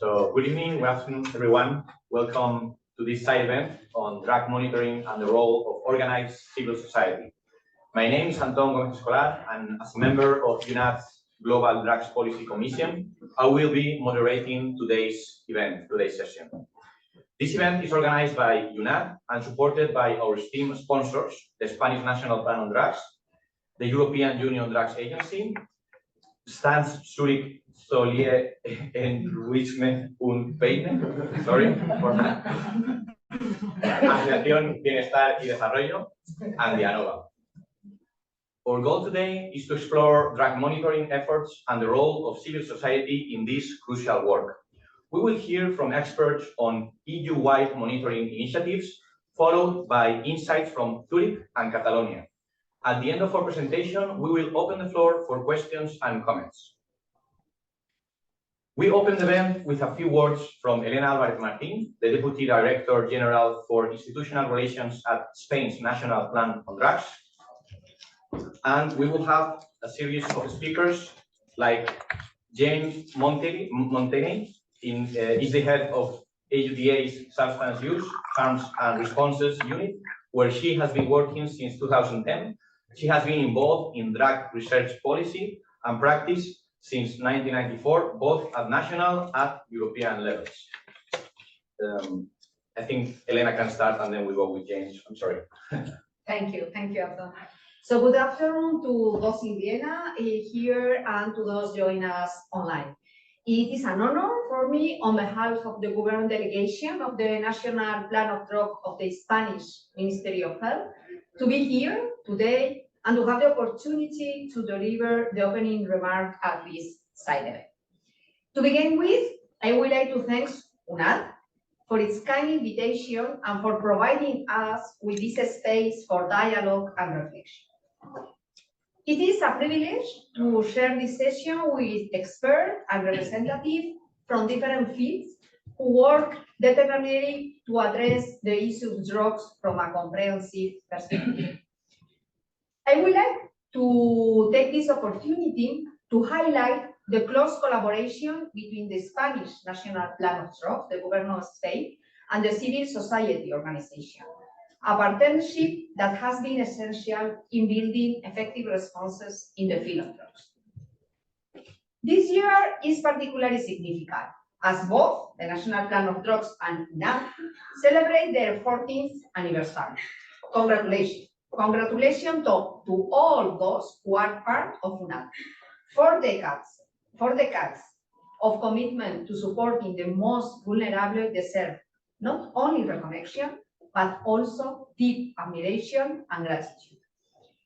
So good evening, good afternoon, everyone. Welcome to this side event on drug monitoring and the role of organized civil society. My name is Antón Gómez Escolar, and as a member of UNAD's Global Drugs Policy Commission, I will be moderating today's session. This event is organized by UNAD and supported by our esteemed sponsors, the Spanish National Plan on Drugs, the European Union Drugs Agency, Stans Zurich Solier Enrichment und Peine, sorry for that, Asociación Bienestar y Desarrollo, and Dianova. Our goal today is to explore drug monitoring efforts and the role of civil society in this crucial work. We will hear from experts on EU-wide monitoring initiatives, followed by insights from Zurich and Catalonia. At the end of our presentation, we will open the floor for questions and comments. We open the event with a few words from Elena Álvarez Martín, the Deputy Director General for Institutional Relations at Spain's National Plan on Drugs. And we will have a series of speakers like James Montague, is the head of EUDA's Substance Use, Harms and Responses Unit, where she has been working since 2010. She has been involved in drug research policy and practice since 1994, both at national and European levels. I think Elena can start and then we go with James. I'm sorry. Thank you, Anton. So good afternoon to those in Vienna here and to those joining us online. It is an honor for me, on behalf of the Government Delegation of the National Plan of Drugs of the Spanish Ministry of Health, to be here today and to have the opportunity to deliver the opening remark at this side event. To begin with, I would like to thank UNAD for its kind invitation and for providing us with this space for dialogue and reflection. It is a privilege to share this session with experts and representatives from different fields who work determinedly to address the issue of drugs from a comprehensive perspective. I would like to take this opportunity to highlight the close collaboration between the Spanish National Plan of Drugs, the Government of Spain, and the civil society organization, a partnership that has been essential in building effective responses in the field of drugs. This year is particularly significant, as both the National Plan of Drugs and UNAD celebrate their 14th anniversary. Congratulations. Congratulations to all those who are part of UNAD. 4 decades of commitment to supporting the most vulnerable deserve not only recognition, but also deep admiration and gratitude.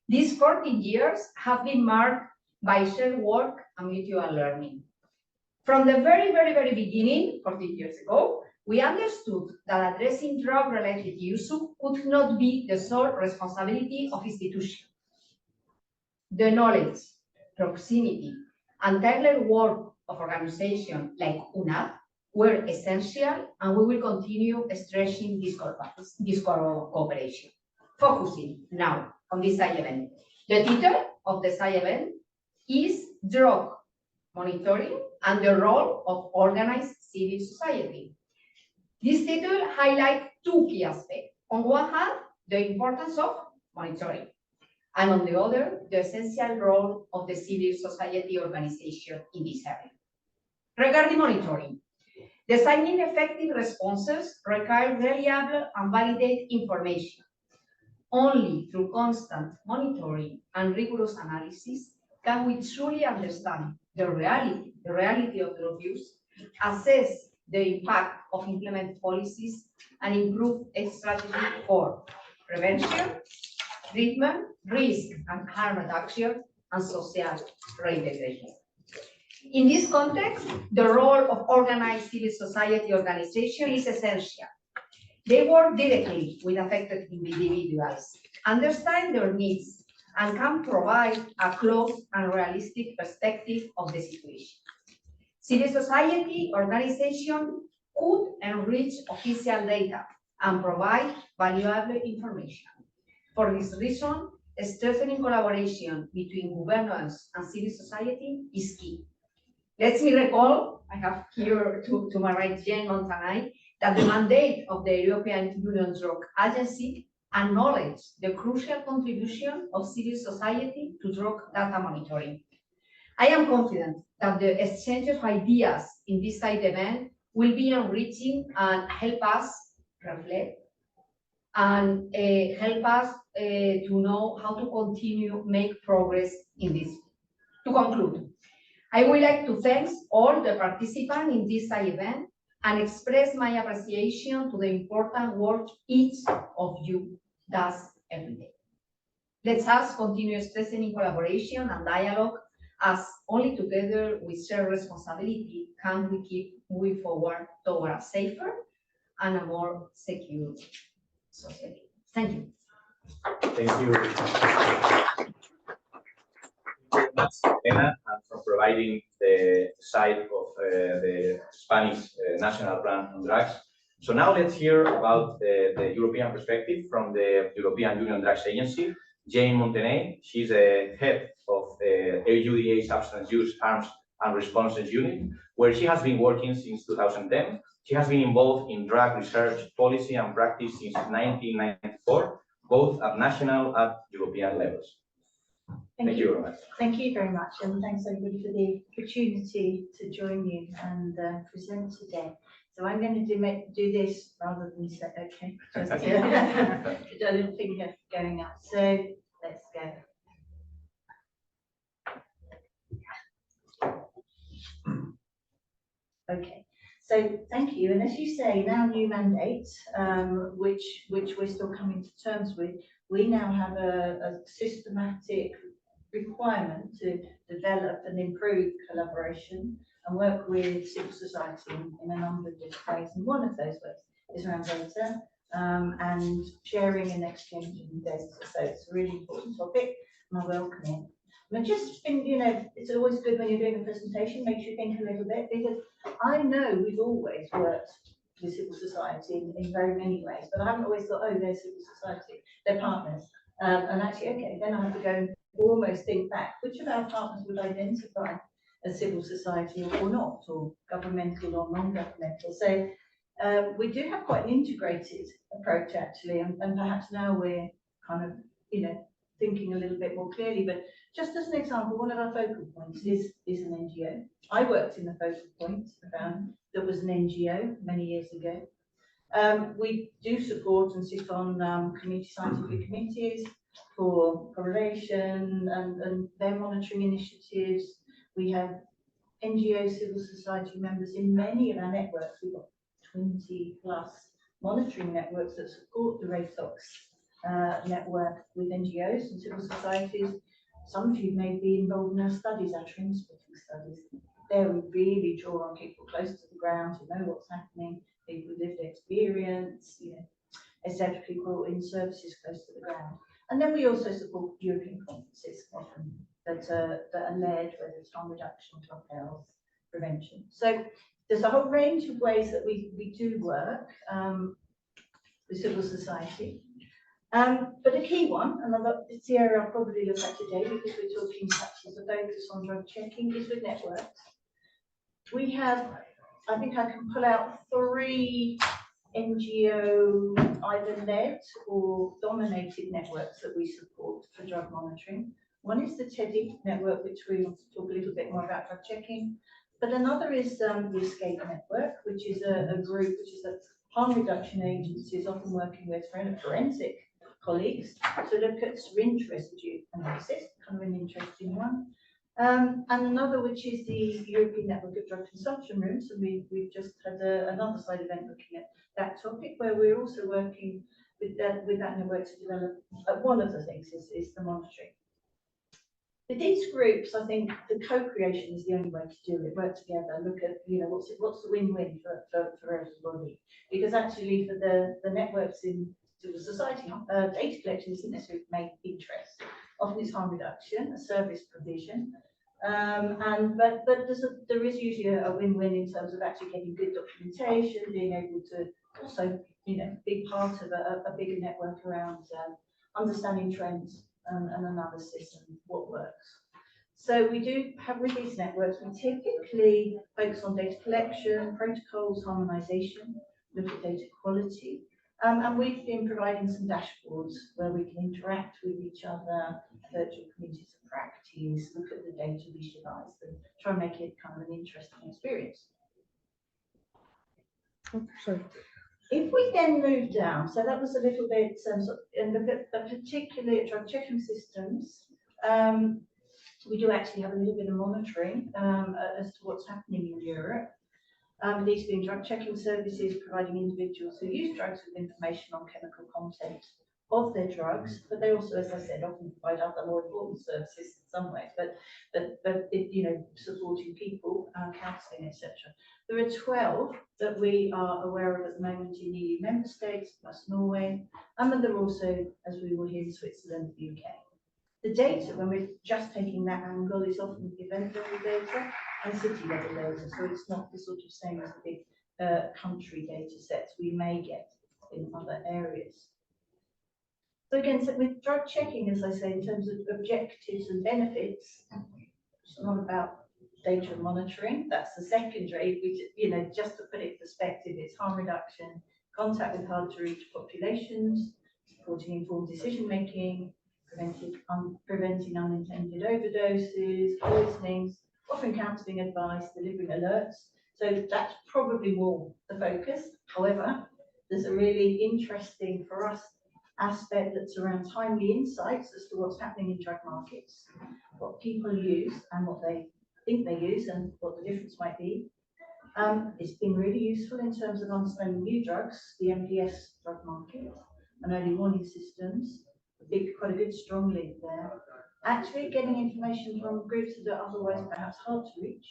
These 14 years have been marked by shared work and mutual learning. From the very beginning, 14 years ago, we understood that addressing drug-related use could not be the sole responsibility of institutions. The knowledge, proximity, and tailored work of organizations like UNAD were essential, and we will continue stressing this cooperation. Focusing now on this side event. The title of the side event is Drug Monitoring and the Role of Organized Civil Society. This title highlights 2 key aspects. On one hand, the importance of monitoring, and on the other, the essential role of the civil society organization in this area. Regarding monitoring, designing effective responses requires reliable and validated information. Only through constant monitoring and rigorous analysis can we truly understand the reality of drug use, assess the impact of implemented policies, and improve a strategy for prevention, treatment, risk and harm reduction, and social reintegration. In this context, the role of organized civil society organization is essential. They work directly with affected individuals, understand their needs, and can provide a close and realistic perspective of the situation. Civil society organizations could enrich official data and provide valuable information. For this reason, strengthening collaboration between governments and civil society is key. Let me recall, I have here to my right Jane Montanay, that the mandate of the European Union Drug Agency acknowledges the crucial contribution of civil society to drug data monitoring. I am confident that the exchange of ideas in this side event will be enriching and help us reflect and help us to know how to continue make progress in this. To conclude, I would like to thank all the participants in this event and express my appreciation to the important work each of you does every day. Let us continue strengthening collaboration and dialogue, as only together with shared responsibility can we keep moving forward toward a safer and a more secure society. Thank you. Thank you very much, Elena, for providing the side of the Spanish National Plan on Drugs. So now let's hear about the European perspective from the European Union Drugs Agency. Jane Montanay, she's a head of the EUDA Substance Use, Harms and Responses Unit, where she has been working since 2010. She has been involved in drug research, policy and practice since 1994, both at national and European levels. Thank you very much. Thank you very much, and thanks everybody for the opportunity to join you and present today. So I'm going to do this rather than say, okay, just a little finger going up. So let's go. Okay, so thank you. And as you say, now new mandate, which we're still coming to terms with, we now have a systematic requirement to develop and improve collaboration and work with civil society in a number of different ways. And one of those ways is around data and sharing and exchanging data. So it's a really important topic, and I welcome it. And I just think, you know, it's always good when you're doing a presentation, makes you think a little bit, because I know we've always worked with civil society in very many ways, but I haven't always thought, oh, they're civil society, they're partners. And actually, okay, then I have to go and almost think back, which of our partners would identify as civil society or not, or governmental or non-governmental. So we do have quite an integrated approach, actually, and perhaps now we're kind of, you know, thinking a little bit more clearly. But just as an example, one of our focal points is an NGO. I worked in the focal point that was an NGO many years ago. We do support and sit on community scientific committees for correlation and their monitoring initiatives. We have NGO civil society members in many of our networks. We've got 20 plus monitoring networks that support the RATOX network with NGOs and civil societies. Some of you may be involved in our studies, our trend splitting studies. There we really draw on people close to the ground who know what's happening, people with lived experience, you know, etc. People in services close to the ground. And then we also support European conferences often that are led, whether it's harm reduction, drug health, prevention. So there's a whole range of ways that we do work with civil society. But a key one, and it's the area I'll probably look at today because we're talking perhaps as a focus on drug checking, is with networks. We have, I think I can pull out 3 NGO either led or dominated networks that we support for drug monitoring. One is the TEDI network, which we want to talk a little bit more about drug checking. But another is the ESCAPE network, which is a group which is a harm reduction agency is often working with forensic colleagues to look at syringe residue analysis, kind of an interesting one. And another which is the European Network of Drug Consumption Rooms, and we've just had another side event looking at that topic, where we're also working with that network to develop. One of the things is the monitoring. With these groups, I think the co-creation is the only way to do it. Work together, look at, you know, what's the win-win for everybody. Because actually, for the networks in civil society, data collection isn't necessarily main interest. Often it's harm reduction, a service provision, but there is usually a win-win in terms of actually getting good documentation, being able to also, you know, be part of a bigger network around understanding trends and analysis and what works. So we do have, with these networks, we typically focus on data collection, protocols, harmonization, look at data quality. And we've been providing some dashboards where we can interact with each other, virtual communities of practice, look at the data visualized, and try and make it kind of an interesting experience. Sorry. If we then move down, so that was a little bit, and look at particularly at drug checking systems, we do actually have a little bit of monitoring as to what's happening in Europe. These being drug checking services providing individuals who use drugs with information on chemical content of their drugs, but they also, as I said, often provide other more important services in some ways, but you know, supporting people, counselling, etc. There are 12 that we are aware of at the moment in EU member states, plus Norway, and there are also, as we will hear, in Switzerland, the UK. The data, when we're just taking that angle, is often event level data and city level data, so it's not the sort of same as the big country data sets we may get in other areas. So again, so with drug checking, as I say, in terms of objectives and benefits, it's not about data and monitoring, that's the secondary, which, you know, just to put it in perspective, it's harm reduction, contact with hard to reach populations, supporting informed decision making, preventing unintended overdoses, poisonings, offering counselling advice, delivering alerts. So that's probably more the focus. However, there's a really interesting for us aspect that's around timely insights as to what's happening in drug markets, what people use and what they think they use and what the difference might be. It's been really useful in terms of understanding new drugs, the MPS drug market and early warning systems. Quite a good strong link there. Actually getting information from groups that are otherwise perhaps hard to reach,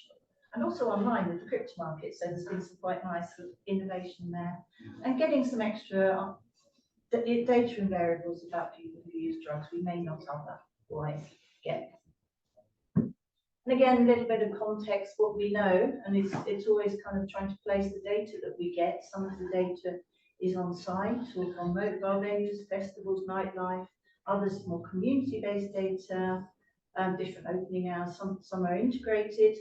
and also online with the crypto market, so there's been some quite nice sort of innovation there, and getting some extra data and variables about people who use drugs we may not otherwise get. And again, a little bit of context, what we know, and it's always kind of trying to place the data that we get. Some of the data is on site or from mobile venues, festivals, nightlife, others more community-based data, different opening hours, some are integrated.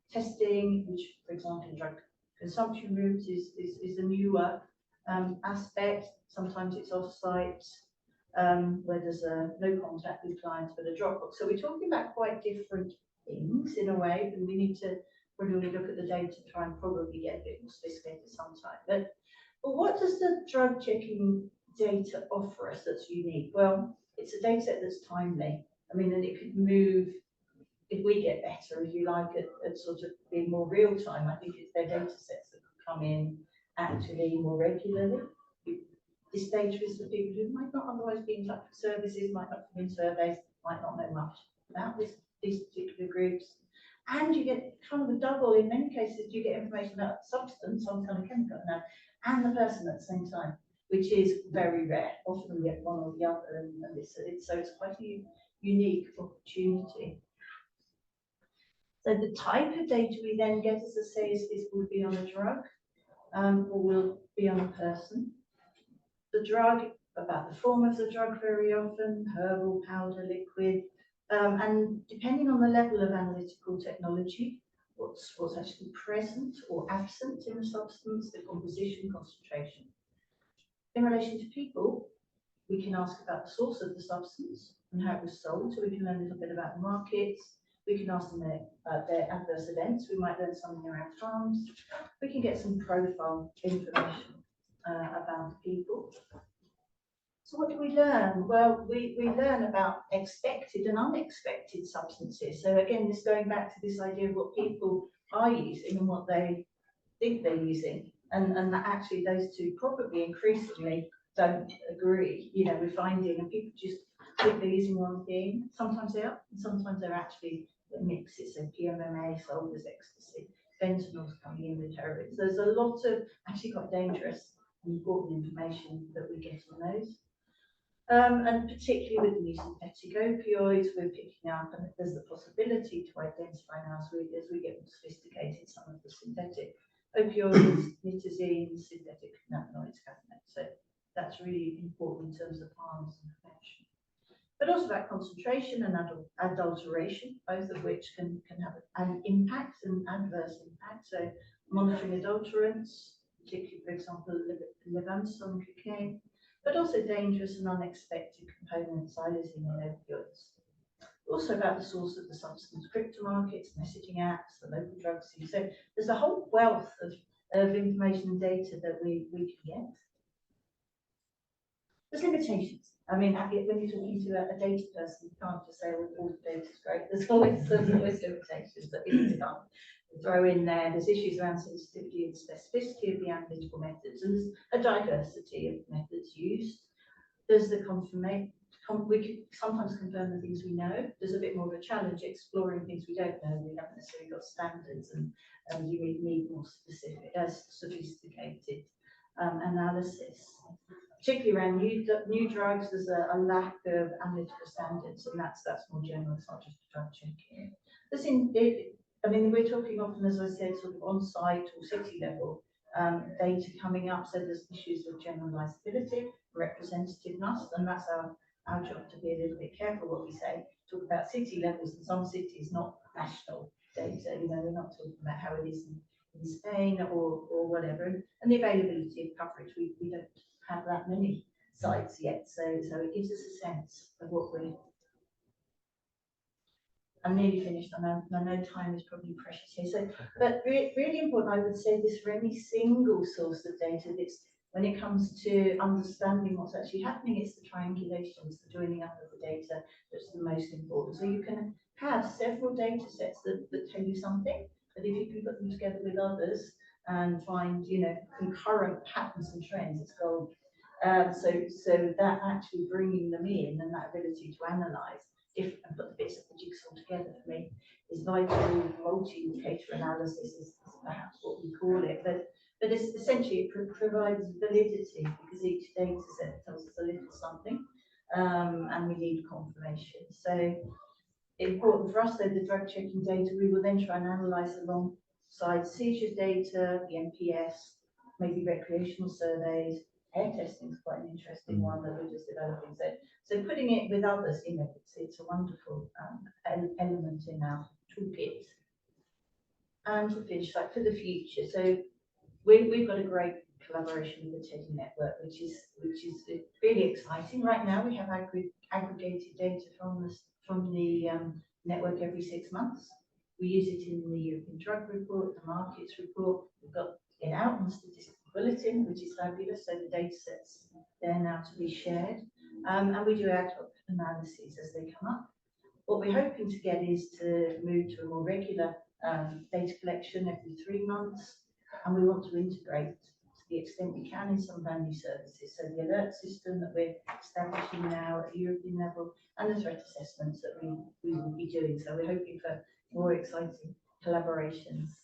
Testing, which for example in drug consumption rooms is a newer aspect. Sometimes it's off-site, where there's no contact with clients but a Dropbox. So we're talking about quite different things in a way, and we need to really look at the data to try and probably get a bit more sophisticated sometime. But what does the drug checking data offer us that's unique? Well, it's a data set that's timely. I mean, and it could move, if we get better, if you like, at sort of being more real time. I think it's their data sets that could come in actually more regularly. This data is for people who might not otherwise be in touch with services, might not come in surveys, might not know much about these particular groups. And you get kind of a double, in many cases, you get information about substance, some kind of chemical now, and the person at the same time, which is very rare. Often we get one or the other, and so it's quite a unique opportunity. So the type of data we then get, as I say, will be on a drug, or will be on a person. The drug, about the form of the drug very often, herbal, powder, liquid, and depending on the level of analytical technology, what's actually present or absent in the substance, the composition, concentration. In relation to people, we can ask about the source of the substance and how it was sold, so we can learn a little bit about the markets. We can ask them their adverse events. We might learn something around harms. We can get some profile information about people. So what do we learn? Well, we learn about expected and unexpected substances. So again, this going back to this idea of what people are using and what they think they're using. And that actually those two probably increasingly don't agree. You know, we're finding, and people just think they're using one thing. Sometimes they are, and sometimes they're actually a mix. It's a PMMA sold as ecstasy. Fentanyl's coming in with heroin. So there's a lot of actually quite dangerous and important information that we get on those. And particularly with the new synthetic opioids, we're picking up, and there's the possibility to identify now as we get more sophisticated, some of the synthetic opioids, nitazine, synthetic cannabinoids, caffeine. So that's really important in terms of harms and prevention. but also about concentration and adulteration, both of which can have an impact, an adverse impact. So monitoring adulterants, particularly, for example, levanson cocaine, but also dangerous and unexpected components, xylazine and opioids. Also about the source of the substance, crypto markets, messaging apps, the local drug scene. So there's a whole wealth of information and data that we can get. There's limitations. I mean, when you're talking to a data person, you can't just say, oh, all the data's great. There's always limitations that we need to throw in there. There's issues around sensitivity and specificity of the analytical methods, and there's a diversity of methods used. There's the confirmation. We can sometimes confirm the things we know. There's a bit more of a challenge exploring things we don't know. We haven't necessarily got standards, and you need more specific, sophisticated analysis. Particularly around new drugs, there's a lack of analytical standards, and that's more general. It's not just drug checking. I mean, we're talking often, as I said, sort of on-site or city level data coming up. So there's issues of generalizability, representativeness, and that's our job to be a little bit careful what we say. Talk about city levels, and some cities, not national data. You know, we're not talking about how it is in Spain or whatever. And the availability of coverage, we don't have that many sites yet, so it gives us a sense of what we're. I'm nearly finished. I know time is probably precious here. So, but really important, I would say, this for any single source of data. That's when it comes to understanding what's actually happening, it's the triangulations, the joining up of the data that's the most important. So you can have several data sets that tell you something, but if you can put them together with others and find, you know, concurrent patterns and trends, it's gold. So that actually bringing them in and that ability to analyse and put the bits of the jigsaw together for me is vital. Multi-indicator analysis is perhaps what we call it, but it's essentially it provides validity because each data set tells us a little something, and we need confirmation. So important for us, though, the drug checking data, we will then try and analyse alongside seizure data, the NPS, maybe recreational surveys. Air testing is quite an interesting one that we're just developing. So putting it with others, you know, it's a wonderful element in our toolkit. And to finish, like for the future, so we've got a great collaboration with the TEDI network, which is really exciting. Right now, we have aggregated data from the network every 6 months. We use it in the European Drug Report, the Markets Report. We've got it out on the statistical bulletin, which is fabulous. So the data sets there now to be shared, and we do ad hoc analyses as they come up. What we're hoping to get is to move to a more regular data collection every 3 months, and we want to integrate to the extent we can in some of our new services. So the alert system that we're establishing now at European level, and the threat assessments that we will be doing. So we're hoping for more exciting collaborations.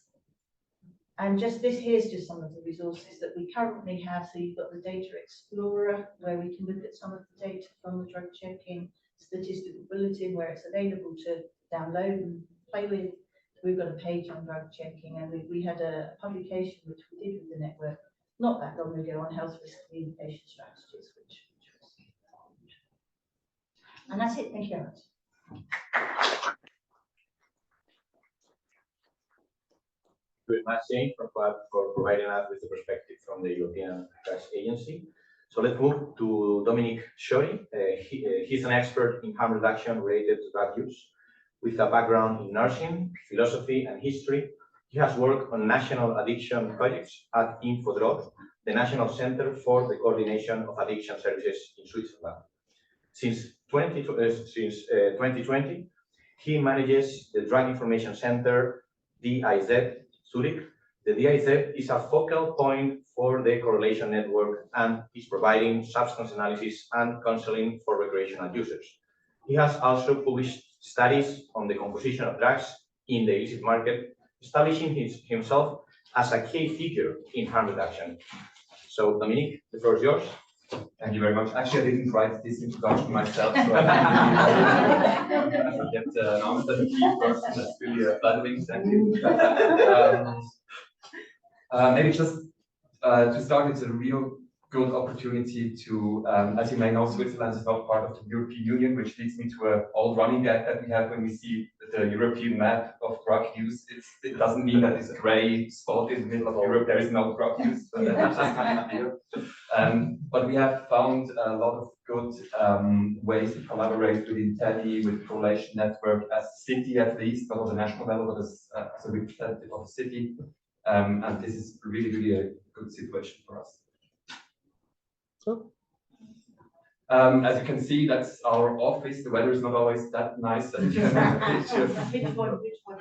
And here's just some of the resources that we currently have. So you've got the Data Explorer, where we can look at some of the data from the drug checking statistical bulletin, where it's available to download and play with. We've got a page on drug checking, and we had a publication which we did with the network not that long ago on health risk communication strategies, which was and that's it. Thank you very much. Very much, Jane, for providing us with the perspective from the European Drugs Agency. So let's move to Dominic Shori. He's an expert in harm reduction related to drug use, with a background in nursing, philosophy, and history. He has worked on national addiction projects at Infodrug, the National Center for the Coordination of Addiction Services in Switzerland. Since 2020, he manages the Drug Information Center, DIZ, Zurich. The DIZ is a focal point for the correlation network and is providing substance analysis and counseling for recreational users. He has also published studies on the composition of drugs in the illicit market, establishing himself as a key figure in harm reduction. So, Dominique, the floor is yours. Thank you very much. Actually, I didn't write this introduction myself, so I get announced as a key person. That's really flattering. Thank you. Maybe just to start, it's a real good opportunity to, as you may know, Switzerland is not part of the European Union, which leads me to an old running gag that we have when we see the European map of drug use. It doesn't mean that it's a grey spot in the middle of Europe, there is no drug use, but that's just an idea. But we have found a lot of good ways to collaborate within TEDI, with correlation network, as a city at least, not on the national level, but as a representative of the city. And this is really a good situation for us. As you can see, that's our office. The weather is not always that nice. That you can picture. Which one?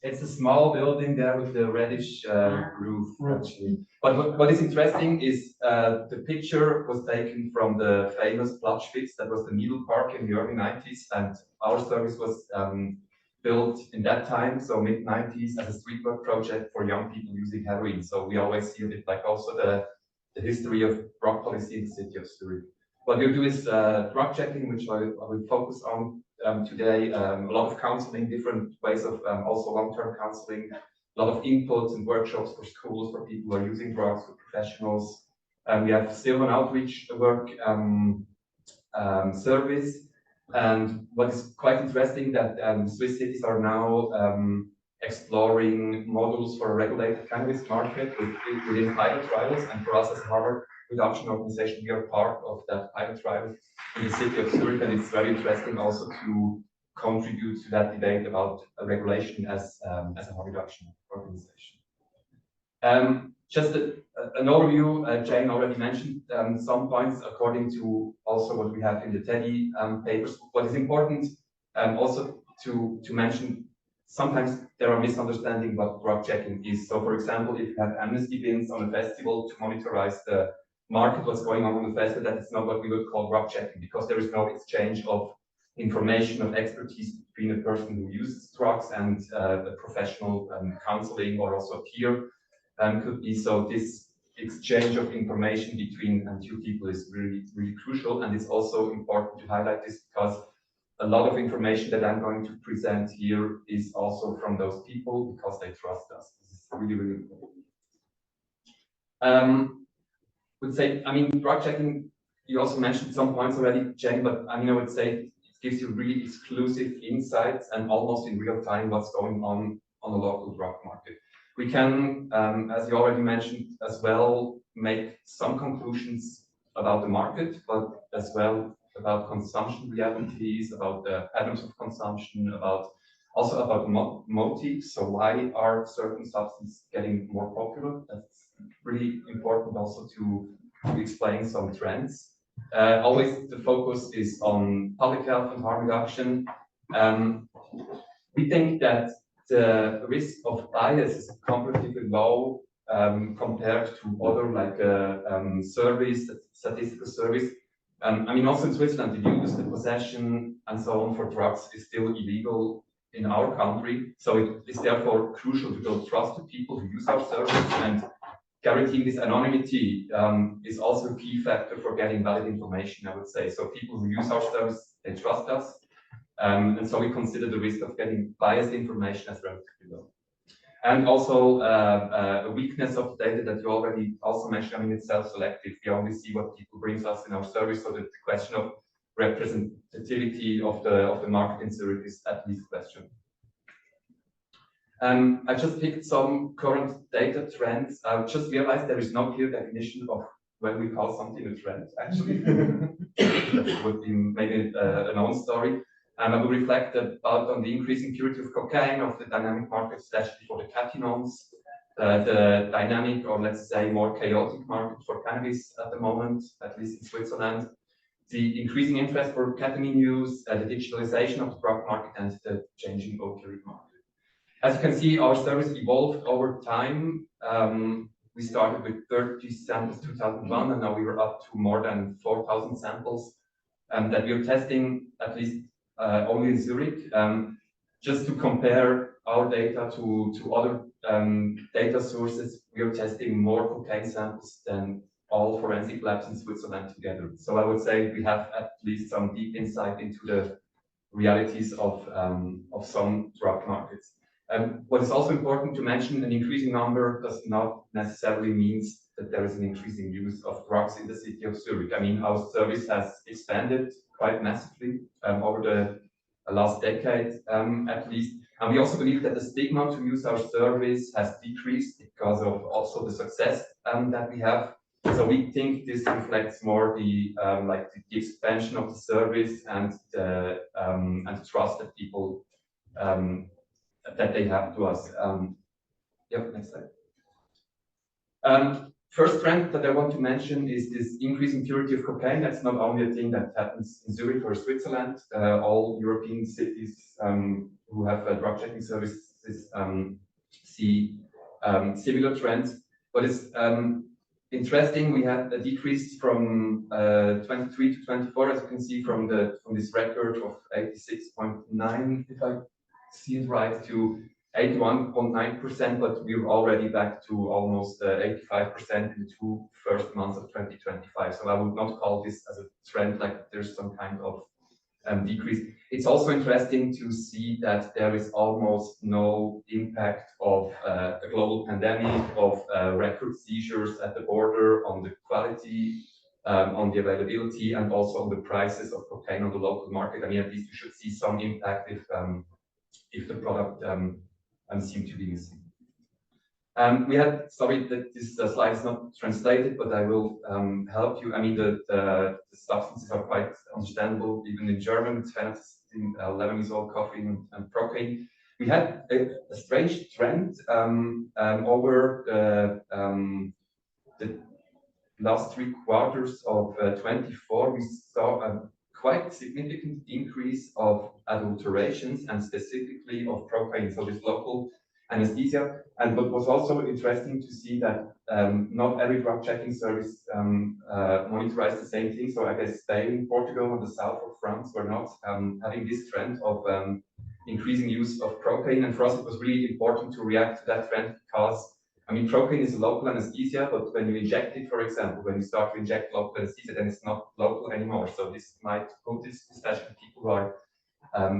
It's a small building there with the reddish roof, actually. But what is interesting is the picture was taken from the famous Platzspitz, that was the Needle Park in the early 90s, and our service was built in that time, so mid-90s, as a street work project for young people using heroin. So we always see a bit like also the history of drug policy in the city of Zurich. What we'll do is drug checking, which I will focus on today. A lot of counseling, different ways of also long-term counseling, a lot of inputs and workshops for schools, for people who are using drugs, for professionals. We have still an outreach work service. And what is quite interesting that Swiss cities are now exploring models for a regulated cannabis market within pilot trials. And for us as a Harvard reduction organization, we are part of that pilot trial in the city of Zurich. And it's very interesting also to contribute to that debate about a regulation as a harm reduction organization. Just an overview, Jane already mentioned some points according to also what we have in the TEDI papers. What is important also to mention, sometimes there are misunderstandings what drug checking is. So for example, if you have amnesty bins on a festival to monitorize the market, what's going on the festival, that is not what we would call drug checking, because there is no exchange of information, of expertise between a person who uses drugs and the professional counseling, or also peer could be. So this exchange of information between two people is really crucial, and it's also important to highlight this because a lot of information that I'm going to present here is also from those people because they trust us. This is really important. Would say, I mean, drug checking, you also mentioned some points already, Jane, but I mean, I would say it gives you really exclusive insights and almost in real time what's going on a local drug market. We can, as you already mentioned as well, make some conclusions about the market, but as well about consumption realities, about the patterns of consumption, also about motives. So why are certain substances getting more popular? That's really important also to explain some trends. Always the focus is on public health and harm reduction. We think that the risk of bias is comparatively low compared to other like statistical surveys. I mean, also in Switzerland, the use, the possession, and so on for drugs is still illegal in our country. So it is therefore crucial to build trust to people who use our service, and guaranteeing this anonymity is also a key factor for getting valid information, I would say. So people who use our service, they trust us. And so we consider the risk of getting biased information as relatively low. And also a weakness of the data that you already also mentioned, I mean, it's self-selective. We only see what people brings us in our service, so that the question of representativity of the market in Zurich is at least questioned. I just picked some current data trends. I just realized there is no clear definition of when we call something a trend, actually. That would be maybe a known story. I will reflect about on the increasing purity of cocaine, of the dynamic market, especially for the catechinols, the dynamic, or let's say more chaotic market for cannabis at the moment, at least in Switzerland, the increasing interest for ketamine use, the digitalization of the drug market, and the changing opioid market. As you can see, our service evolved over time. We started with 30 samples in 2001, and now we were up to more than 4,000 samples that we are testing, at least only in Zurich. Just to compare our data to other data sources, we are testing more cocaine samples than all forensic labs in Switzerland together. So I would say we have at least some deep insight into the realities of some drug markets. What is also important to mention, an increasing number does not necessarily means that there is an increasing use of drugs in the city of Zurich. I mean, our service has expanded quite massively over the last decade, at least. And we also believe that the stigma to use our service has decreased because of also the success that we have. So we think this reflects more the the expansion of the service and the trust that people that they have to us. Yep, next slide. First trend that I want to mention is this increasing purity of cocaine. That's not only a thing that happens in Zurich or Switzerland. All European cities who have drug checking services see similar trends. But it's interesting. We had a decrease from 23 to 24, as you can see from this record of 86.9, if I see it right, to 81.9%, but we're already back to almost 85% in the 2 first months of 2025. So I would not call this as a trend, like there's some kind of decrease. It's also interesting to see that there is almost no impact of a global pandemic, of record seizures at the border, on the quality, on the availability, and also on the prices of cocaine on the local market. I mean, at least we should see some impact if the product seemed to be missing. We had, sorry that this slide is not translated, but I will help you. I mean, the substances are quite understandable, even in German. It's phenethylamine, Lebanese coffee, and procaine. We had a strange trend over the last 3 quarters of 24. We saw a quite significant increase of adulterations and specifically of procaine, so this local anesthesia. And what was also interesting to see that not every drug checking service monitorized the same thing. So I guess Spain, Portugal, and the south of France were not having this trend of increasing use of procaine. And for us, it was really important to react to that trend because, I mean, procaine is a local anesthesia, but when you inject it, for example, when you start to inject local anesthesia, then it's not local anymore. So this might put this, especially people who are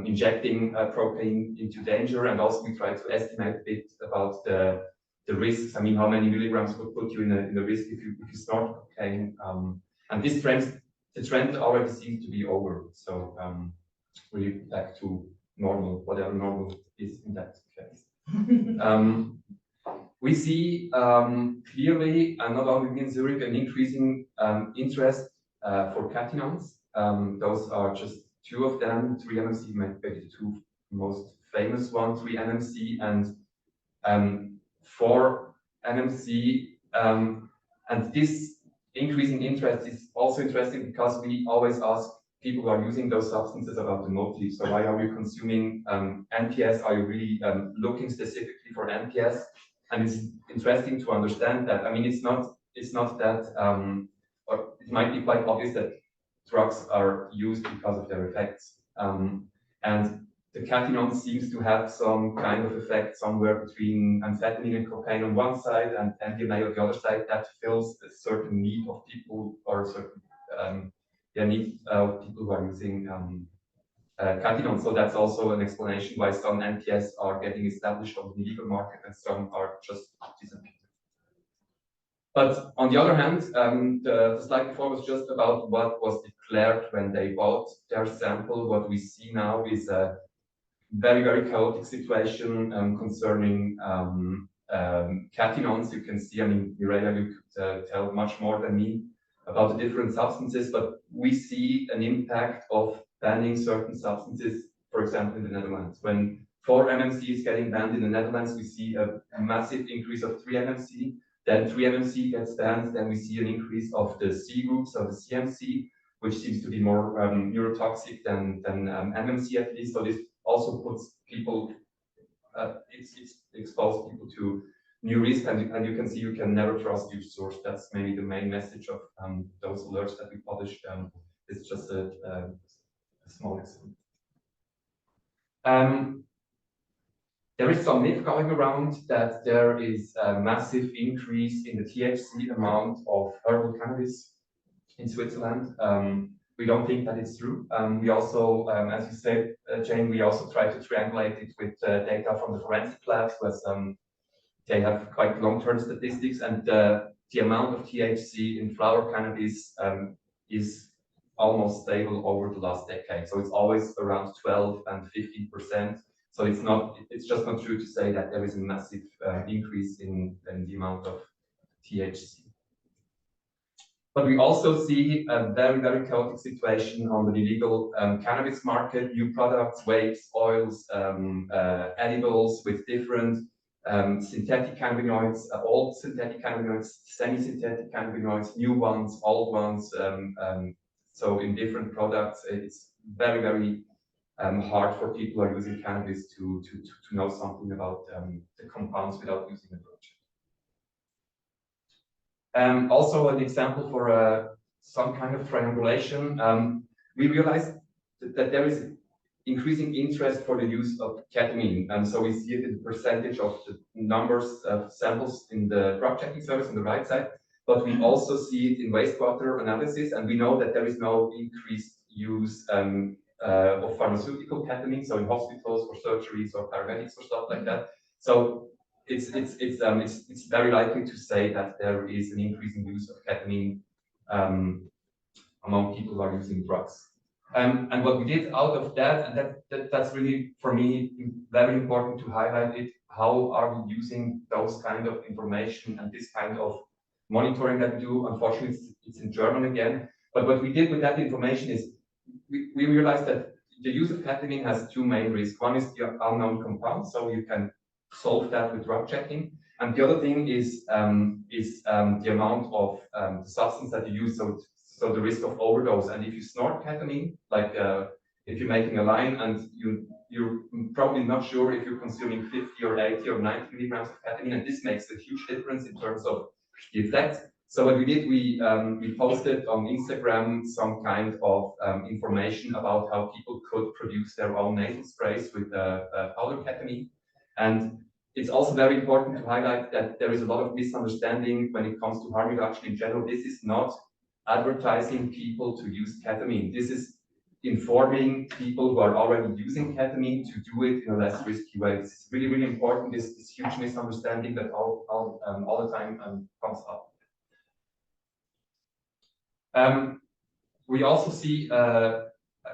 injecting procaine into danger. And also we try to estimate a bit about the risks. I mean, how many milligrams would put you in a risk if you snort cocaine. And this trend, the trend already seems to be over. So really back to normal, whatever normal is in that case. We see clearly, and not only in Zurich, an increasing interest for catechins. Those are just 2 of them, 3-MMC, maybe the 2 most famous ones, 3-MMC and 4-MMC. And this increasing interest is also interesting because we always ask people who are using those substances about the motive. So why are you consuming NPS? Are you really looking specifically for NPS? And it's interesting to understand that. I mean, it's not that, or it might be quite obvious that drugs are used because of their effects. And the catechol seems to have some kind of effect somewhere between amphetamine and cocaine on one side and MDMA on the other side that fills a certain need of people or a certain need of people who are using catechol. So that's also an explanation why some NPS are getting established on the legal market and some are just disappearing. But on the other hand, the slide before was just about what was declared when they bought their sample. What we see now is a very, very chaotic situation concerning catechins. You can see, I mean, Mireia, you could tell much more than me about the different substances, but we see an impact of banning certain substances, for example, in the Netherlands. When 4-MMC is getting banned in the Netherlands, we see a massive increase of 3-MMC. Then 3-MMC gets banned, then we see an increase of the C group, so the CMC, which seems to be more neurotoxic than MMC at least. So this also puts people, it's exposed people to new risk, and you can see you can never trust your source. That's maybe the main message of those alerts that we published. It's just a small example. There is some myth going around that there is a massive increase in the THC amount of herbal cannabis in Switzerland. we don't think that it's true. We also, as you said, Jane, we also try to triangulate it with data from the forensic labs, where they have quite long-term statistics, and the amount of THC in flower cannabis is almost stable over the last decade. So it's always around 12 and 15%. So it's just not true to say that there is a massive increase in the amount of THC. But we also see a very, very chaotic situation on the illegal cannabis market. New products, vapes, oils, edibles with different synthetic cannabinoids, old synthetic cannabinoids, semi-synthetic cannabinoids, new ones, old ones. So in different products, it's very, very hard for people who are using cannabis to know something about the compounds without using a project. Also an example for some kind of triangulation, we realized that there is increasing interest for the use of ketamine. And so we see it in the percentage of the numbers of samples in the drug checking service on the right side, but we also see it in wastewater analysis, and we know that there is no increased use of pharmaceutical ketamine, so in hospitals, for surgeries, or paramedics, or stuff like that. So it's very likely to say that there is an increasing use of ketamine among people who are using drugs. And what we did out of that, and that's really, for me, very important to highlight it, how are we using those kind of information and this kind of monitoring that we do. Unfortunately, it's in German again, but what we did with that information is we realized that the use of ketamine has two main risks. One is the unknown compound, so you can solve that with drug checking. And the other thing is the amount of the substance that you use, so the risk of overdose. And if you snort ketamine, like if you're making a line and you're probably not sure if you're consuming 50 or 80 or 90 milligrams of ketamine, and this makes a huge difference in terms of the effect. So what we did, we posted on Instagram some kind of information about how people could produce their own nasal sprays with powder ketamine. And it's also very important to highlight that there is a lot of misunderstanding when it comes to harm reduction in general. This is not advertising people to use ketamine. This is informing people who are already using ketamine to do it in a less risky way. This is really, really important. This huge misunderstanding that all the time comes up. We also see,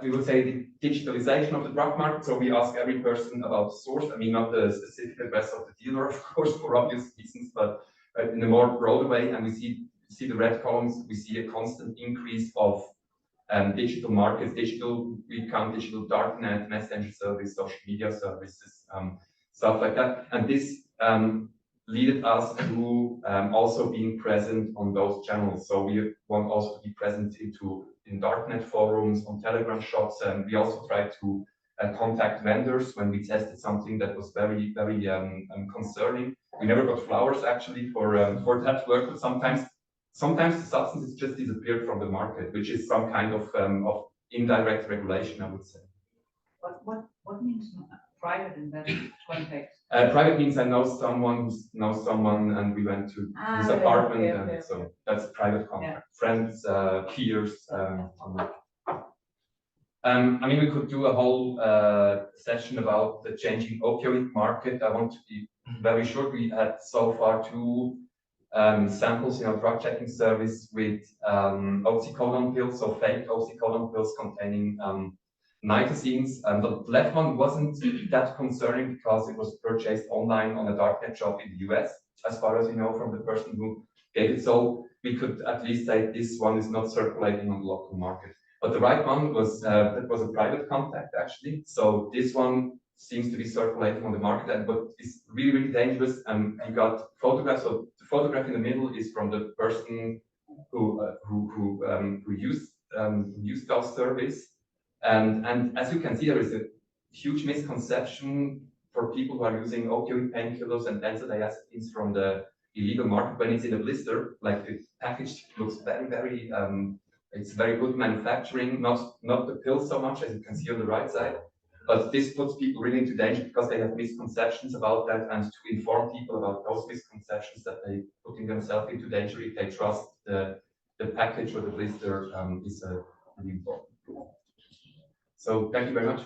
we would say, the digitalization of the drug market. So we ask every person about the source. I mean, not the specific address of the dealer, of course, for obvious reasons, but in a more broader way. And we see the red columns. We see a constant increase of digital markets. We count digital darknet, messenger service, social media services, stuff like that. And this led us to also being present on those channels. So we want also to be present in darknet forums, on Telegram shops, and we also try to contact vendors when we tested something that was very, very concerning. We never got flowers actually for that work, but sometimes the substances just disappeared from the market, which is some kind of indirect regulation, I would say. What means private in that context? Private means I know someone who knows someone, and we went to his apartment, and so that's private contact. Yeah. Friends, peers. I mean, we could do a whole session about the changing opioid market. I want to be very short. We had so far 2 samples in our drug checking service with oxycodone pills, so fake oxycodone pills containing nitazines. The left one wasn't that concerning because it was purchased online on a darknet shop in the US, as far as we know from the person who gave it. So we could at least say this one is not circulating on the local market. But the right one was that was a private contact actually. So this one seems to be circulating on the market, but it's really, really dangerous. And we got photographs. So the photograph in the middle is from the person who used our service. And as you can see, there is a huge misconception for people who are using opioid painkillers and benzodiazepines from the illegal market. When it's in a blister, like the package looks very, very, it's very good manufacturing, not the pill so much as you can see on the right side. But this puts people really into danger because they have misconceptions about that, and to inform people about those misconceptions that they putting themselves into danger if they trust the package or the blister is and important. So thank you very much.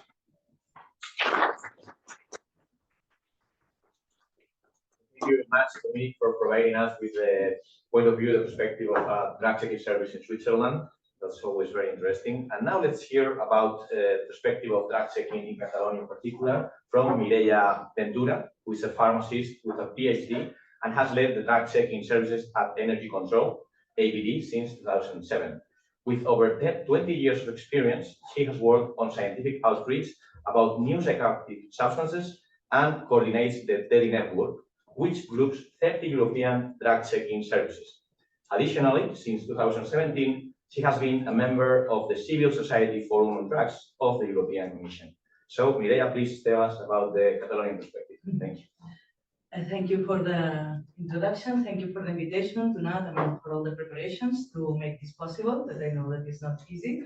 Thank you very much, Dominic, for providing us with the point of view, the perspective of a drug checking service in Switzerland. That's always very interesting. And now let's hear about the perspective of drug checking in Catalonia in particular from Mireia Ventura, who is a pharmacist with a PhD and has led the drug checking services at Energy Control-ABD since 2007. With over 20 years of experience, she has worked on scientific outreach about new psychoactive substances and coordinates the DEDI network, which groups 30 European drug checking services. Additionally, since 2017, she has been a member of the Civil Society Forum on Drugs of the European Commission. So, Mireia, please tell us about the Catalonian perspective. Thank you. Thank you for the introduction. Thank you for the invitation tonight and for all the preparations to make this possible, that I know that it's not easy.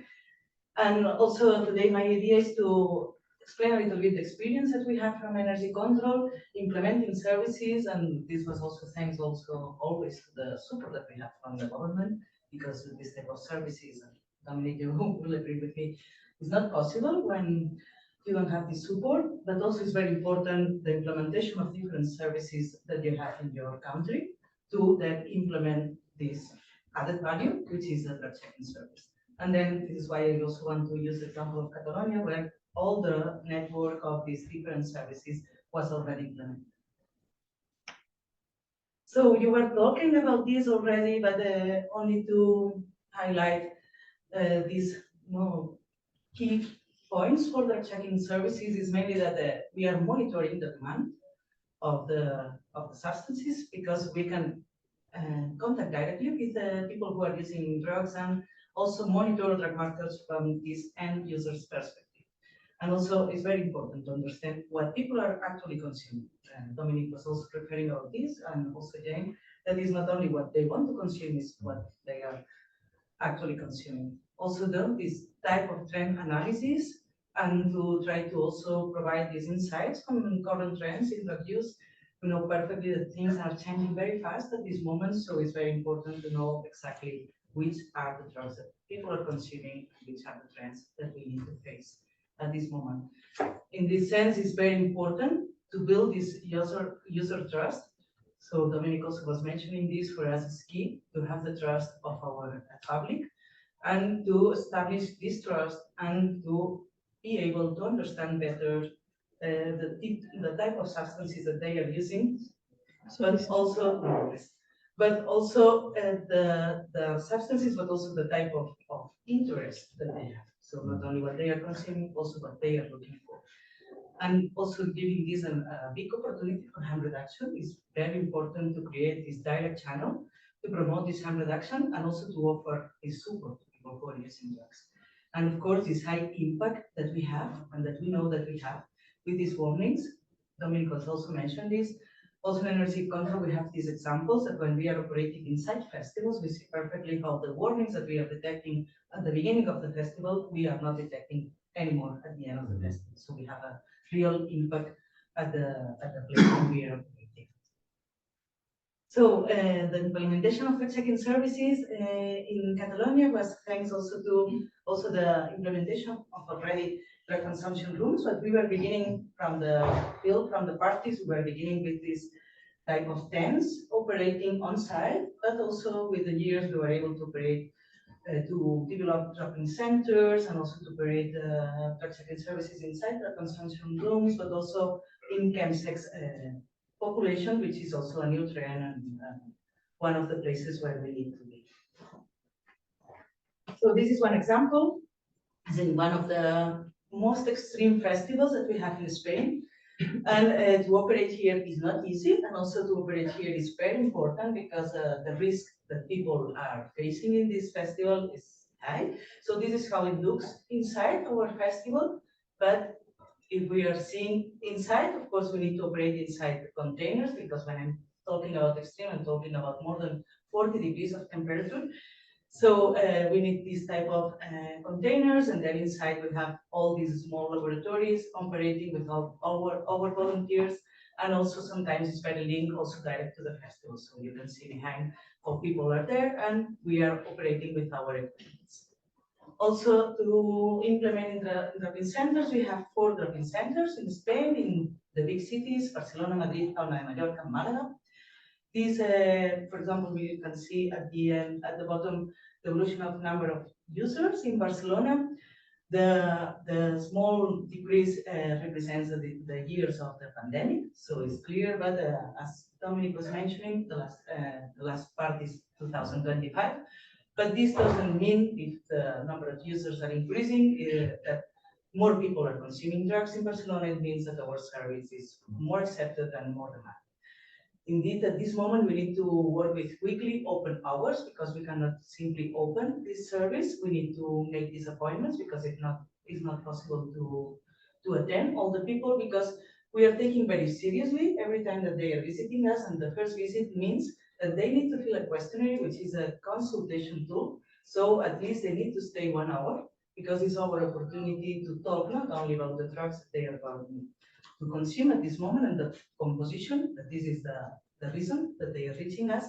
And also today my idea is to explain a little bit the experience that we have from energy control, implementing services, and this was also thanks also always to the support that we have from the government, because this type of services, and Dominic, you will agree with me, is not possible when you don't have this support, but also it's very important the implementation of different services that you have in your country to then implement this added value, which is the drug checking service. And then this is why I also want to use the example of Catalonia, where all the network of these different services was already implemented. So you were talking about this already, but only to highlight these key points for the checking services is mainly that we are monitoring the demand of the substances, because we can contact directly with the people who are using drugs and also monitor drug markers from this end user's perspective. And also it's very important to understand what people are actually consuming. Dominic was also referring about this, and also Jane, that is not only what they want to consume, is what they are actually consuming. Also done this type of trend analysis, and to try to also provide these insights on current trends in drug use. We know perfectly that things are changing very fast at this moment, so it's very important to know exactly which are the drugs that people are consuming, which are the trends that we need to face at this moment. In this sense, it's very important to build this user trust. So Dominic also was mentioning this, for us is key to have the trust of our public, and to establish this trust and to be able to understand better the type of substances that they are using, but also the substances, but also the type of interest that they have. So not only what they are consuming, also what they are looking for. And also giving this a big opportunity for harm reduction is very important, to create this direct channel to promote this harm reduction, and also to offer this support to people who are using drugs. And of course, this high impact that we have, and that we know that we have with these warnings. Dominic has also mentioned this. Also in energy control, we have these examples that when we are operating inside festivals, we see perfectly how the warnings that we are detecting at the beginning of the festival, we are not detecting anymore at the end of the festival. So we have a real impact at the place where we are operating. So the implementation of the checking services in Catalonia was thanks also to the implementation of already drug consumption rooms. But we were beginning from the field, from the parties, we were beginning with this type of tents operating on site, but also with the years we were able to operate to develop drop-in centers, and also to operate drug checking services inside the consumption rooms, but also in chemsex population, which is also a new trend and one of the places where we need to be. So this is one example, as in one of the most extreme festivals that we have in Spain. And to operate here is not easy, and also to operate here is very important, because the risk that people are facing in this festival is high. So this is how it looks inside our festival. But if we are seeing inside, of course, we need to operate inside the containers, because when I'm talking about extreme, I'm talking about more than 40 degrees of temperature. So we need this type of containers, and then inside we have all these small laboratories operating with our volunteers, and also sometimes it's very linked also direct to the festival. So you can see behind how people are there, and we are operating with our equipment. Also, to implement in the drop-in centers, we have 4 drop-in centers in Spain, in the big cities, Barcelona, Madrid, Palma de Mallorca, and Malaga. These, for example, we can see at the bottom, the evolution of number of users in Barcelona. The small decrease represents the years of the pandemic, so it's clear. But as Dominic was mentioning, the last part is 2025. But this doesn't mean if the number of users are increasing that more people are consuming drugs in Barcelona. It means that our service is more accepted and more demanded. Indeed, at this moment, we need to work with weekly open hours because we cannot simply open this service. We need to make these appointments because it's not possible to attend all the people, because we are taking very seriously every time that they are visiting us. And the first visit means that they need to fill a questionnaire, which is a consultation tool. So at least they need to stay 1 hour, because it's our opportunity to talk not only about the drugs that they are going to consume at this moment and the composition, that this is the reason that they are reaching us,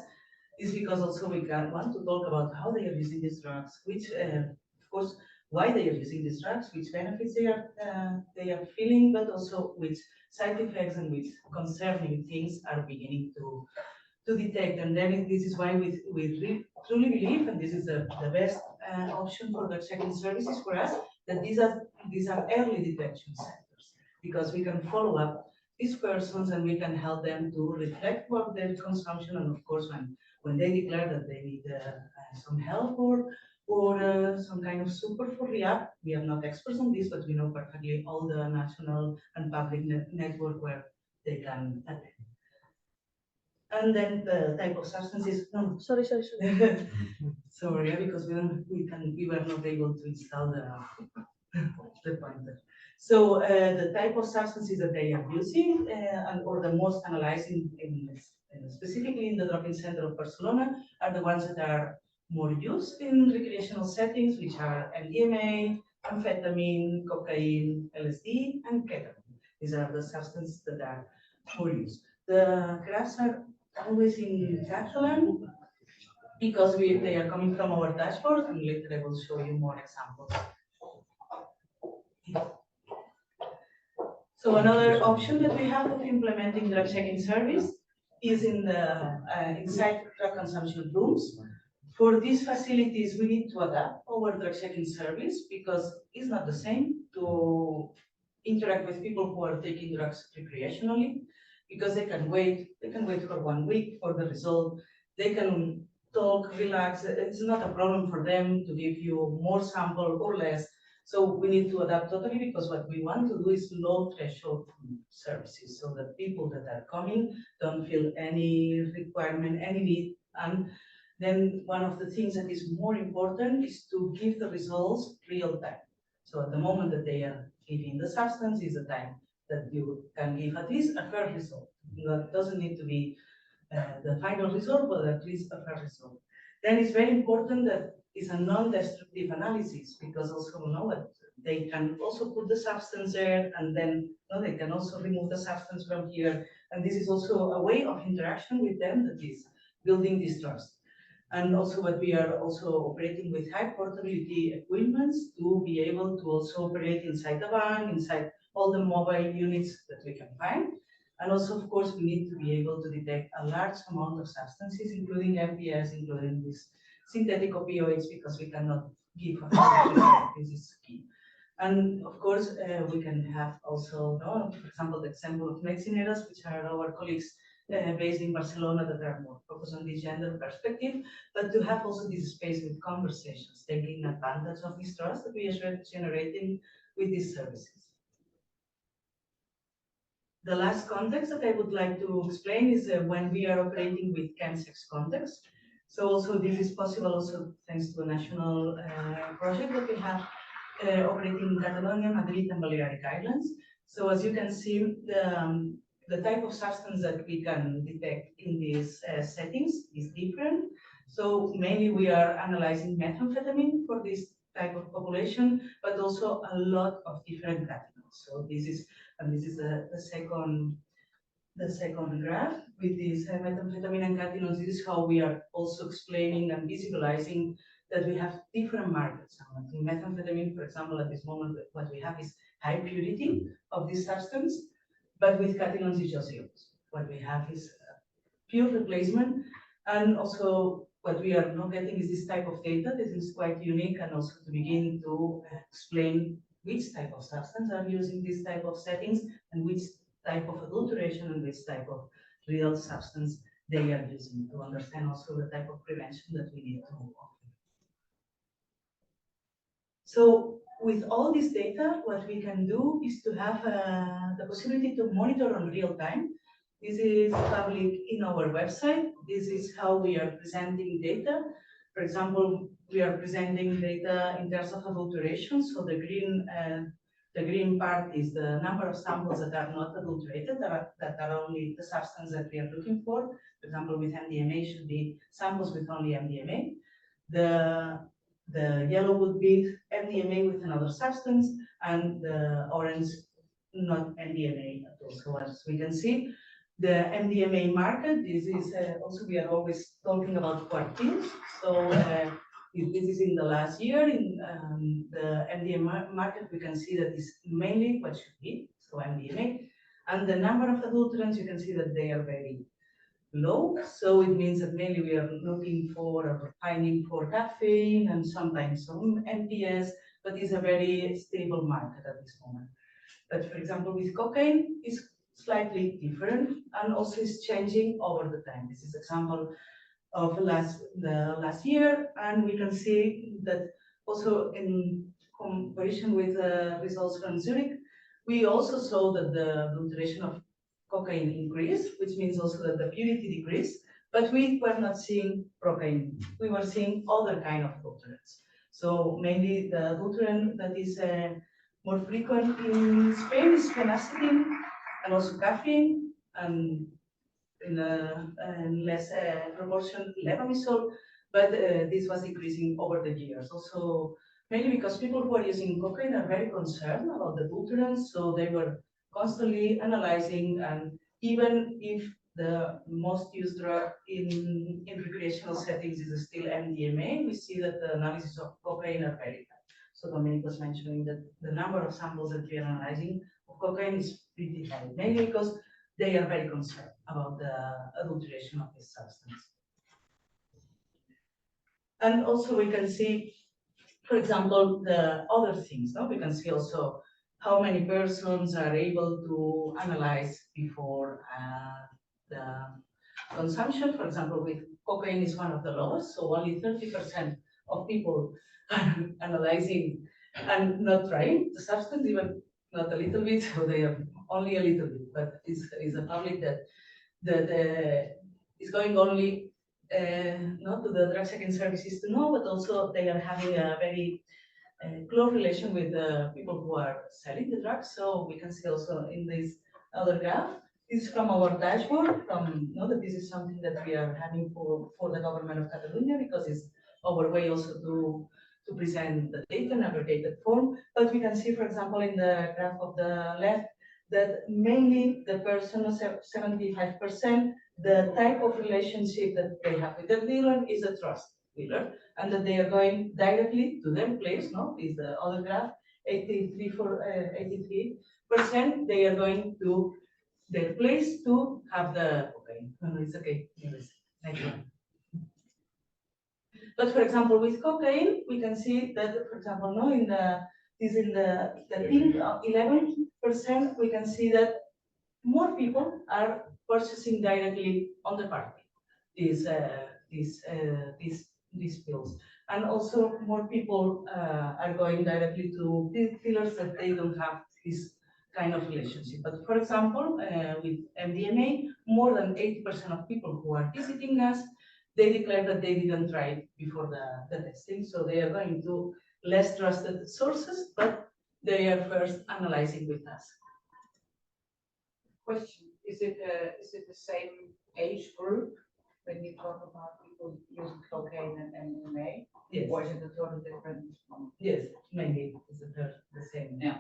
is because also we want to talk about how they are using these drugs, which, of course, why they are using these drugs, which benefits they are feeling, but also which side effects and which concerning things are beginning to detect. And then this is why we truly believe, and this is the best option for the checking services for us, that these are early detection centers, because we can follow up these persons and we can help them to reflect about their consumption. And of course, when they declare that they need some help or some kind of support for rehab, we are not experts on this, but we know perfectly all the national and public network where they can attend. And then the type of substances. No, sorry. Sorry, because we were not able to install the pointer. So the type of substances that they are using, or the most analyzed specifically in the drop-in center of Barcelona, are the ones that are more used in recreational settings, which are MDMA, amphetamine, cocaine, LSD, and ketamine. These are the substances that are more used. The graphs are always in Catalan because they are coming from our dashboard, and later I will show you more examples. So another option that we have of implementing drug checking service is in the inside drug consumption rooms. For these facilities, we need to adapt our drug checking service because it's not the same to interact with people who are taking drugs recreationally, because they can wait for 1 week for the result. They can talk, relax. It's not a problem for them to give you more sample or less. So we need to adapt totally, because what we want to do is low threshold services, so that people that are coming don't feel any requirement, any need. And then one of the things that is more important is to give the results real time. So at the moment that they are giving the substance is the time that you can give at least a fair result. That doesn't need to be the final result, but at least a fair result. Then it's very important that it's a non-destructive analysis, because also know that they can also put the substance there, and then they can also remove the substance from here. And this is also a way of interaction with them that is building this trust. And also what we are also operating with high portability equipments to be able to also operate inside the van, inside all the mobile units that we can find. And also, of course, we need to be able to detect a large amount of substances, including MPS, including these synthetic opioids, because we cannot give a this is key. And of course, we can have also, for example, the example of medicineras, which are our colleagues based in Barcelona that are more focused on this gender perspective, but to have also this space with conversations, taking advantage of this trust that we are generating with these services. The last context that I would like to explain is when we are operating with chemsex context. So also this is possible also thanks to a national project that we have operating in Catalonia, Madrid, and Balearic Islands. So as you can see, the type of substance that we can detect in these settings is different. So mainly we are analyzing methamphetamine for this type of population, but also a lot of different catechins. So this is the second graph with this methamphetamine and catechins. This is how we are also explaining and visualizing that we have different markets. In methamphetamine, for example, at this moment, what we have is high purity of this substance, but with cations it's just the opposite. What we have is pure replacement, and also what we are not getting is this type of data. This is quite unique, and also to begin to explain which type of substance are using this type of settings, and which type of adulteration and which type of real substance they are using, to understand also the type of prevention that we need to offer. So with all this data, what we can do is to have the possibility to monitor on real time. This is public in our website. This is how we are presenting data. For example, we are presenting data in terms of adulteration. So the green part is the number of samples that are not adulterated, that are only the substance that we are looking for. For example, with MDMA should be samples with only MDMA. The yellow would be MDMA with another substance, and the orange not MDMA at all. So as we can see, the MDMA market, this is also, we are always talking about quartiles. So this is in the last year, in the MDMA market, we can see that is mainly what should be, so MDMA. And the number of adulterants, you can see that they are very low. So it means that mainly we are looking for or finding for caffeine and sometimes some MPS, but it's a very stable market at this moment. But for example, with cocaine, it's slightly different, and also is changing over the time. This is example of the last year, and we can see that also in comparison with the results from Zurich, we also saw that the adulteration of cocaine increased, which means also that the purity decreased, but we were not seeing procaine. We were seeing other kind of adulterants. So mainly the adulterant that is more frequent in Spain is phenacetine, and also caffeine, and in a less proportion levamisole, but this was increasing over the years. Also, mainly because people who are using cocaine are very concerned about the adulterants, so they were constantly analyzing, and even if the most used drug in recreational settings is still MDMA, we see that the analysis of cocaine are very high. So Dominic was mentioning that the number of samples that we are analyzing of cocaine is pretty high, mainly because they are very concerned about the adulteration of this substance. And also we can see, for example, the other things. No? We can see also how many persons are able to analyze before the consumption. For example, with cocaine is one of the lowest, so only 30% of people are analyzing and not trying the substance, even not a little bit, so they are only a little bit, but it's a public that is going only not to the drug checking services to know, but also they are having a very close relation with the people who are selling the drugs. So we can see also in this other graph, this is from our dashboard, that this is something that we are having for the government of Catalonia, because it's our way also to present the data in aggregated form. But we can see, for example, in the graph of the left, that mainly the person, 75%, the type of relationship that they have with the dealer is a trust dealer, and that they are going directly to their place, no? Is the other graph, 83%, they are going to their place to have the cocaine. No, it's okay. Next one. But for example, with cocaine, we can see that, for example, no, in the pink 11%, we can see that more people are purchasing directly on the party these pills, and also more people are going directly to dealers that they don't have this kind of relationship. But for example, with MDMA, more than 80% of people who are visiting us, they declare that they didn't try it before the testing, so they are going to less trusted sources, but they are first analyzing with us. Question: Is it the same age group when you talk about people using cocaine and MDMA? Yes. Or is it a totally different one? Yes, maybe it's the same. Yeah.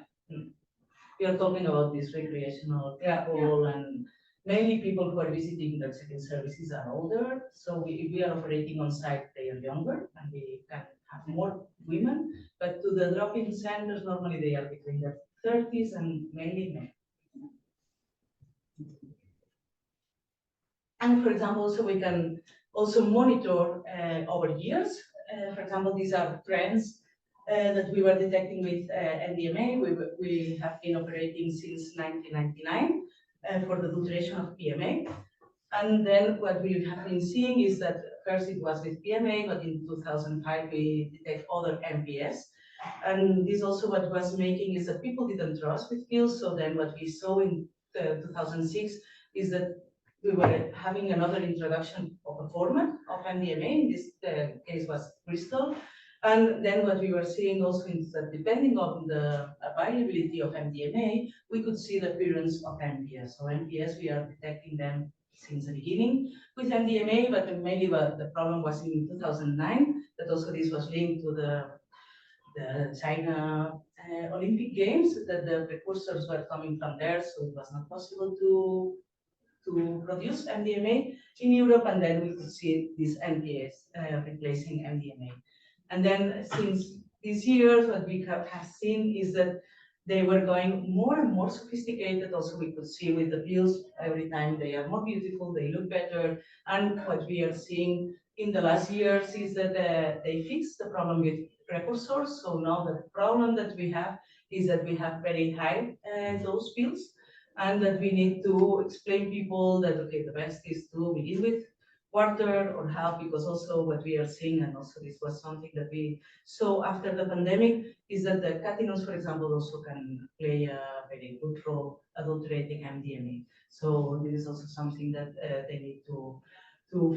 We are talking about this recreational people, and mainly people who are visiting drug checking services are older. So if we are operating on site, they are younger, and we can have more women, but to the drop-in centers, normally they are between their 30s and mainly men. And for example, so we can also monitor over years. For example, these are trends that we were detecting with NDMA. We have been operating since 1999 for the duration of PMA. And then what we have been seeing is that first it was with PMA, but in 2005 we detect other MPS. And this also what was making is that people didn't trust with pills. So then what we saw in 2006 is that we were having another introduction of a format of MDMA. In this case was crystal. And then what we were seeing also is that depending on the availability of MDMA, we could see the appearance of MPS. So MPS, we are detecting them since the beginning with MDMA, but mainly what the problem was in 2009, that also this was linked to the China Olympic Games, that the precursors were coming from there, so it was not possible to produce MDMA in Europe, and then we could see this MPS replacing MDMA. And then since these years, what we have seen is that they were going more and more sophisticated. Also, we could see with the pills, every time they are more beautiful, they look better. And what we are seeing in the last years is that they fixed the problem with precursors. So now the problem that we have is that we have very high dose pills, and that we need to explain people that, okay, the best is to begin with quarter or half, because also what we are seeing, and also this was something that we saw after the pandemic, is that the catechins, for example, also can play a very good role adulterating MDMA. So this is also something that they need to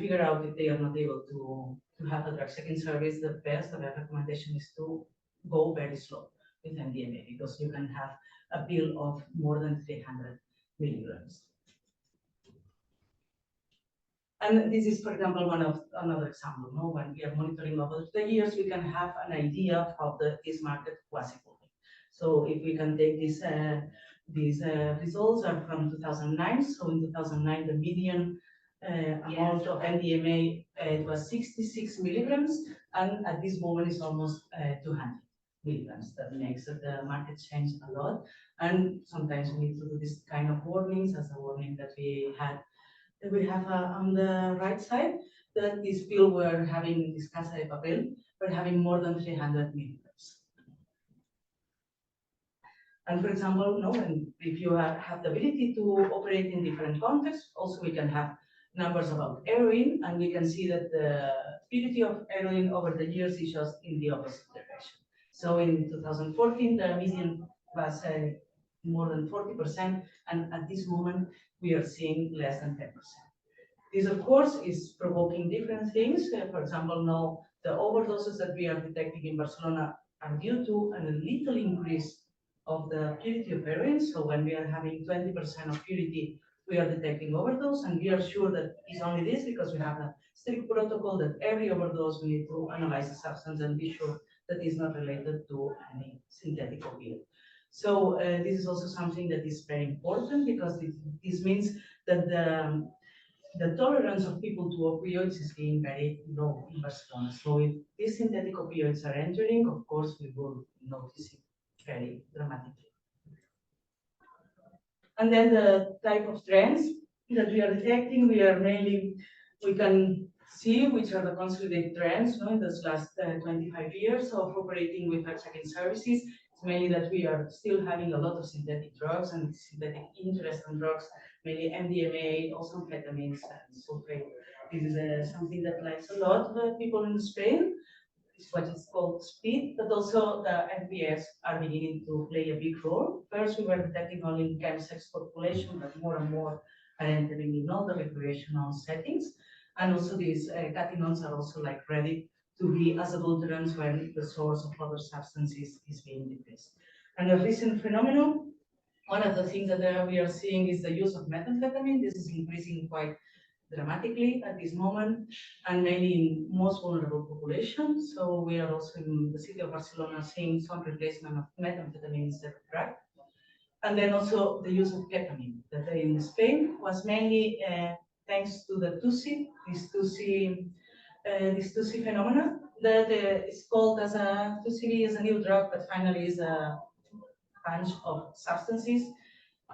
figure out if they are not able to have a drug checking service. The best recommendation is to go very slow with MDMA, because you can have a pill of more than 300 milligrams. And this is, for example, another example. No? When we are monitoring over the years, we can have an idea of how this market was evolving. So if we can take these results are from 2009. So in 2009, the median amount of MDMA it was 66 milligrams, and at this moment it's almost 200 milligrams. That makes the market change a lot. And sometimes we need to do this kind of warnings, as a warning that we had. We have on the right side that this pill we're having, this casa de papel, we're having more than 300 milligrams. And for example, if you have the ability to operate in different contexts, also we can have numbers about heroin, and we can see that the purity of heroin over the years is just in the opposite direction. So in 2014, the median was more than 40%, and at this moment, we are seeing less than 10%. This, of course, is provoking different things. For example, now the overdoses that we are detecting in Barcelona are due to a little increase of the purity of heroin. So when we are having 20% of purity, we are detecting overdose, and we are sure that it's only this because we have a strict protocol that every overdose we need to analyze the substance and be sure that it's not related to any synthetic opioid. So this is also something that is very important, because this means that the tolerance of people to opioids is being very low in Barcelona. So if these synthetic opioids are entering, of course, we will notice it very dramatically. And then the type of trends that we are detecting, we can see which are the consolidated trends in this last 25 years of operating with drug checking services. It's mainly that we are still having a lot of synthetic drugs and synthetic interest in drugs, mainly MDMA, also amphetamines and sulfate. This is something that likes a lot of people in Spain. It's what is called speed, but also the MPS are beginning to play a big role. First, we were detecting only in chemsex population, but more and more are entering in all the recreational settings. And also these catechins are also ready to be as adulterants when the source of other substances is being decreased. And a recent phenomenon, one of the things that we are seeing is the use of methamphetamine. This is increasing quite dramatically at this moment, and mainly in most vulnerable populations. So we are also in the city of Barcelona seeing some replacement of methamphetamine instead of crack. And then also the use of ketamine, that in Spain was mainly thanks to the TUSI, this TUSI phenomena, that is called as a, to see as a new drug, but finally is a bunch of substances,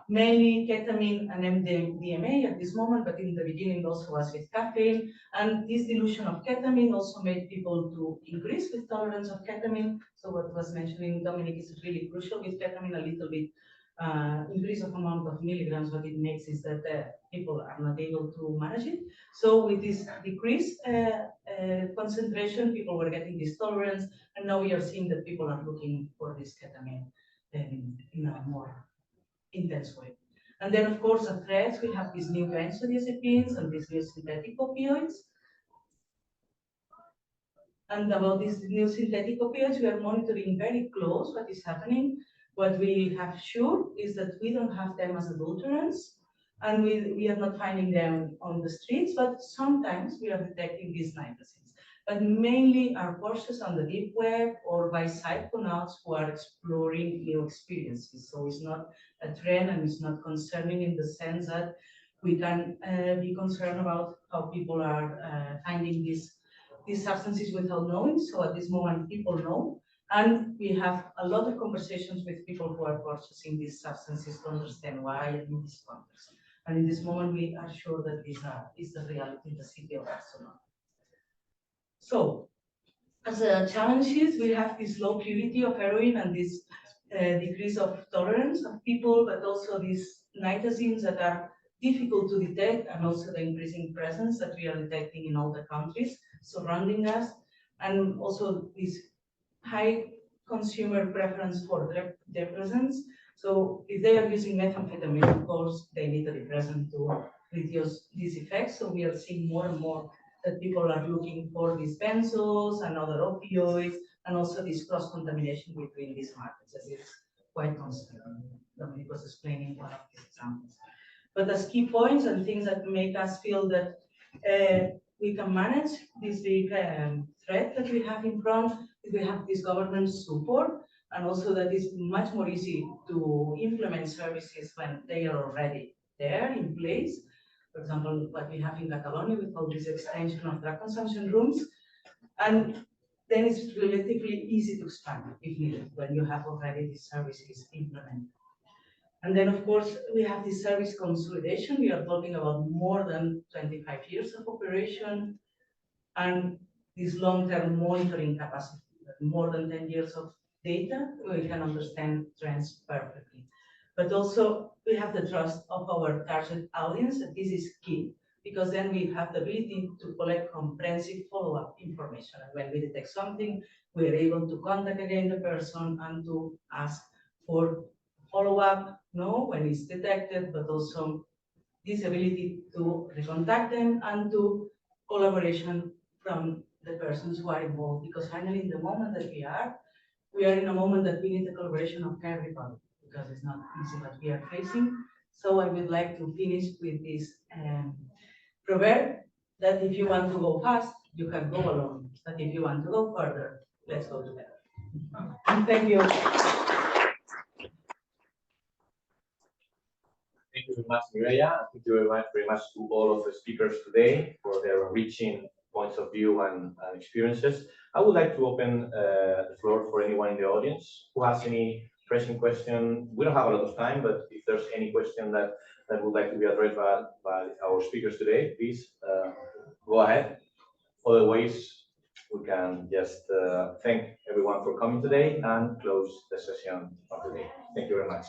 mainly ketamine and MDMA at this moment, but in the beginning also was with caffeine. And this dilution of ketamine also made people to increase with tolerance of ketamine. So what was mentioning Dominic is really crucial with ketamine, a little bit increase of amount of milligrams. What it makes is that people are not able to manage it. So with this decreased concentration, people were getting this tolerance, and now we are seeing that people are looking for this ketamine in a more intense way. And then, of course, at threats, we have these new benzodiazepines and these new synthetic opioids. And about these new synthetic opioids, we are monitoring very close what is happening. What we have sure is that we don't have them as adulterants, and we are not finding them on the streets, but sometimes we are detecting these nitrogens. But mainly are courses on the deep web or by psychonauts who are exploring new experiences. So it's not a trend, and it's not concerning in the sense that we can be concerned about how people are finding these substances without knowing. So at this moment, people know. And we have a lot of conversations with people who are purchasing these substances to understand why and in this context. And in this moment, we are sure that this is the reality in the city of Barcelona. So, as challenges, we have this low purity of heroin and this decrease of tolerance of people, but also these nitrogens that are difficult to detect, and also the increasing presence that we are detecting in all the countries surrounding us, and also this high consumer preference for depressants. So if they are using methamphetamine, of course, they need a depressant to reduce these effects. So we are seeing more and more that people are looking for these benzos and other opioids, and also this cross-contamination between these markets, as is quite concerning. Dominic was explaining one of these examples. But as key points and things that make us feel that we can manage this big threat that we have in front, is we have this government support, and also that it's much more easy to implement services when they are already there in place. For example, what we have in Catalonia with all this extension of drug consumption rooms. And then it's relatively easy to expand if needed when you have already these services implemented. And then, of course, we have this service consolidation. We are talking about more than 25 years of operation and this long-term monitoring capacity, more than 10 years of data, we can understand trends perfectly. But also, we have the trust of our target audience, and this is key, because then we have the ability to collect comprehensive follow-up information. And when we detect something, we are able to contact again the person and to ask for follow-up, when it's detected, but also this ability to recontact them and to collaboration from the persons who are involved. Because finally, in the moment that we are in a moment that we need the collaboration of everybody, because it's not easy what we are facing. So I would like to finish with this proverb that if you want to go fast, you can go alone. But if you want to go further, let's go together. Thank you. Thank you very much, Mireia. Thank you very much to all of the speakers today for their enriching points of view and experiences. I would like to open the floor for anyone in the audience who has any pressing question. We don't have a lot of time, but if there's any question that would like to be addressed by our speakers today, please go ahead. Otherwise, we can just thank everyone for coming today and close the session of today. Thank you very much.